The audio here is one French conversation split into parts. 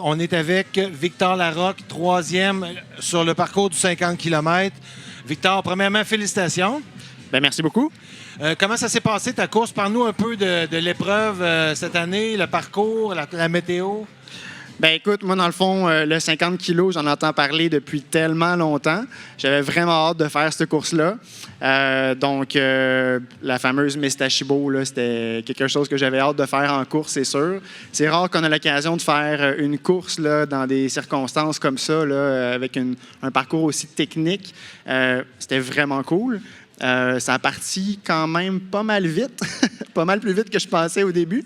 On est avec Victor Larocque, troisième sur le parcours du 50 km. Victor, premièrement, félicitations. Bien, merci beaucoup. Comment ça s'est passé ta course? Parle-nous un peu de l'épreuve cette année, le parcours, la météo. Ben écoute, moi, dans le fond, le 50 kilos, j'en entends parler depuis tellement longtemps. J'avais vraiment hâte de faire cette course-là. La fameuse Mistachibo, là, c'était quelque chose que j'avais hâte de faire en course, c'est sûr. C'est rare qu'on ait l'occasion de faire une course là, dans des circonstances comme ça, là, avec un parcours aussi technique. C'était vraiment cool. Ça a parti quand même pas mal vite, pas mal plus vite que je pensais au début.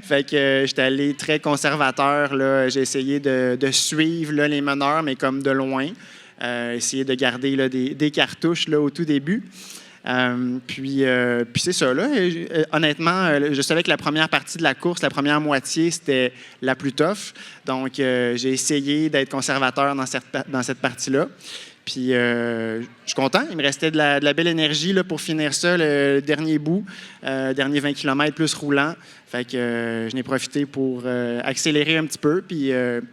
Fait que j'étais allé très conservateur, là. J'ai essayé de suivre là, les meneurs, mais comme de loin. Essayer de garder là, des cartouches là, au tout début. Puis c'est ça. Là. Honnêtement, je savais que la première partie de la course, la première moitié, c'était la plus tough. Donc, j'ai essayé d'être conservateur dans cette partie-là. Puis, je suis content. Il me restait de la belle énergie là, pour finir ça, le dernier bout, dernier 20 km plus roulant. Fait que je n'ai profité pour accélérer un petit peu. Puis,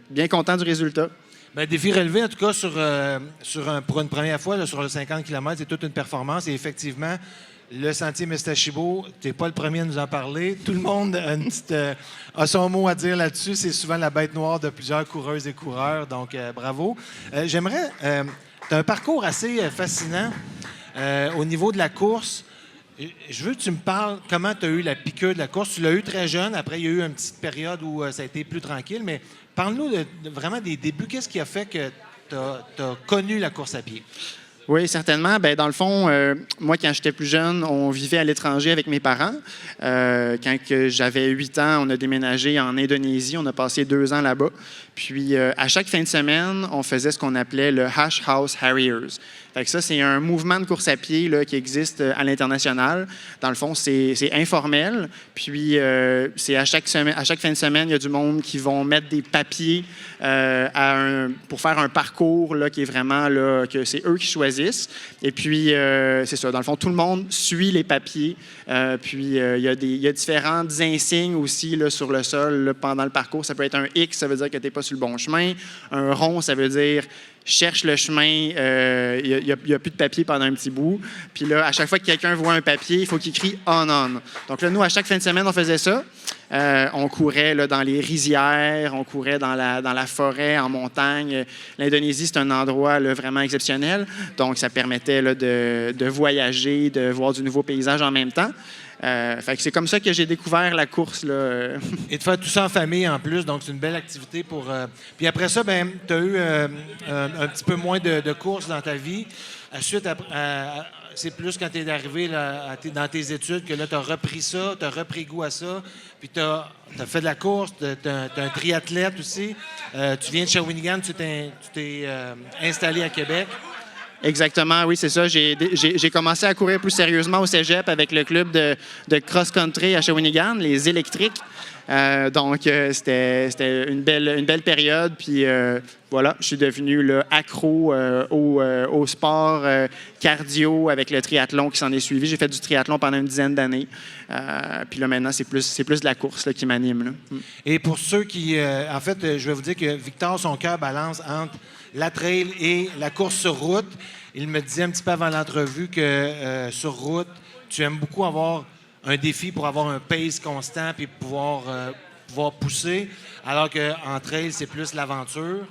bien content du résultat. Bien, défi relevé, en tout cas, pour une première fois, là, sur le 50 km, c'est toute une performance. Et effectivement, le sentier Mistachibo, tu n'es pas le premier à nous en parler. Tout le monde a son mot à dire là-dessus. C'est souvent la bête noire de plusieurs coureuses et coureurs. Donc, bravo. J'aimerais... tu as un parcours assez fascinant au niveau de la course. Je veux que tu me parles comment tu as eu la piqûre de la course. Tu l'as eu très jeune. Après, il y a eu une petite période où ça a été plus tranquille. Mais parle-nous vraiment des débuts. Qu'est-ce qui a fait que tu as connu la course à pied? Oui, certainement. Bien, dans le fond, moi, quand j'étais plus jeune, on vivait à l'étranger avec mes parents. Quand j'avais 8 ans, on a déménagé en Indonésie. On a passé 2 ans là-bas. Puis, à chaque fin de semaine, on faisait ce qu'on appelait le Hash House Harriers. Fait que ça, c'est un mouvement de course à pied là, qui existe à l'international. Dans le fond, c'est informel. Puis, c'est à chaque fin de semaine, il y a du monde qui vont mettre des papiers pour faire un parcours là, qui est vraiment là, que c'est eux qui choisissent. Et puis, c'est ça. Dans le fond, tout le monde suit les papiers. Puis, il y a différentes insignes aussi là, sur le sol là, pendant le parcours. Ça peut être un X, ça veut dire que tu n'es pas sur le bon chemin. Un rond, ça veut dire cherche le chemin, il n'y a plus de papier pendant un petit bout. Puis là, à chaque fois que quelqu'un voit un papier, il faut qu'il crie « on, on ». Donc là, nous, à chaque fin de semaine, on faisait ça. On courait là, dans les rizières, on courait dans la forêt, en montagne. L'Indonésie, c'est un endroit là, vraiment exceptionnel. Donc, ça permettait là, de voyager, de voir du nouveau paysage en même temps. Fait que c'est comme ça que j'ai découvert la course. Là. Et de faire tout ça en famille en plus, donc c'est une belle activité pour... Puis après ça, tu as eu un petit peu moins de courses dans ta vie. Ensuite, c'est plus quand tu es arrivé là, dans tes études que là, tu as repris ça, tu as repris goût à ça, puis tu as fait de la course, tu es un triathlète aussi. Tu viens de Shawinigan, tu t'es installé à Québec. Exactement, oui, c'est ça. J'ai commencé à courir plus sérieusement au cégep avec le club de cross-country à Shawinigan, les électriques. C'était une belle période. Puis voilà, je suis devenu là, accro au sport cardio avec le triathlon qui s'en est suivi. J'ai fait du triathlon pendant une dizaine d'années. Puis là, maintenant, c'est plus de la course là, qui m'anime. Là. Et pour ceux qui... en fait, je vais vous dire que Victor, son cœur balance entre la trail et la course sur route. Il me disait un petit peu avant l'entrevue que sur route, tu aimes beaucoup avoir un défi pour avoir un pace constant et pouvoir pousser, alors qu'en trail, c'est plus l'aventure.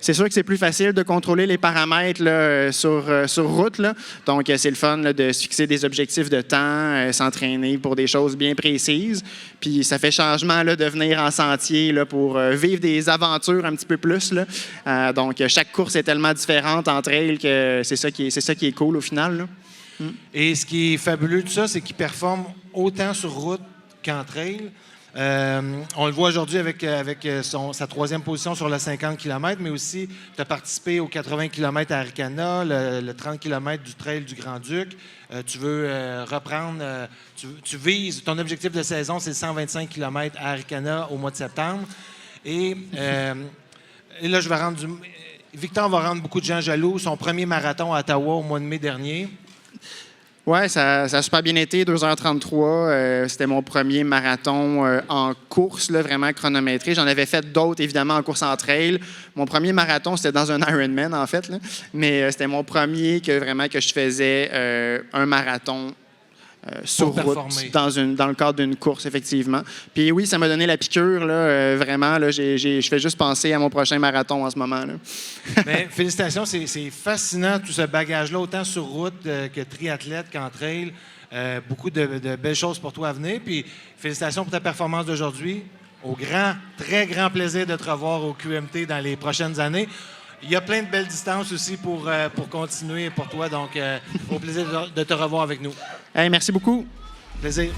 C'est sûr que c'est plus facile de contrôler les paramètres là, sur route. Là. Donc, c'est le fun là, de se fixer des objectifs de temps, s'entraîner pour des choses bien précises. Puis, ça fait changement là, de venir en sentier là, pour vivre des aventures un petit peu plus. Là. Donc, chaque course est tellement différente entre elles que c'est ça qui est cool au final. Là. Et ce qui est fabuleux de ça, c'est qu'il performe autant sur route qu'en trail. On le voit aujourd'hui avec sa troisième position sur le 50 km, mais aussi tu as participé aux 80 km à Arikana, le 30 km du Trail du Grand-Duc. Tu veux reprendre, tu vises, ton objectif de saison, c'est 125 km à Arikana au mois de septembre. Et là, Victor va rendre beaucoup de gens jaloux. Son premier marathon à Ottawa au mois de mai dernier. Oui, ça a super bien été, 2h33. C'était mon premier marathon en course, là, vraiment chronométré. J'en avais fait d'autres, évidemment, en course en trail. Mon premier marathon, c'était dans un Ironman, en fait. Là. Mais c'était mon premier que je faisais un marathon sur route, dans le cadre d'une course, effectivement. Puis oui, ça m'a donné la piqûre, là, vraiment. Là, je fais juste penser à mon prochain marathon en ce moment. Là. Mais félicitations, c'est fascinant tout ce bagage-là, autant sur route que triathlète qu'en trail. Beaucoup de belles choses pour toi à venir. Puis félicitations pour ta performance d'aujourd'hui. Au très grand plaisir de te revoir au QMT dans les prochaines années. Il y a plein de belles distances aussi pour continuer pour toi. Donc, au plaisir de te revoir avec nous. Hey, merci beaucoup. Plaisir.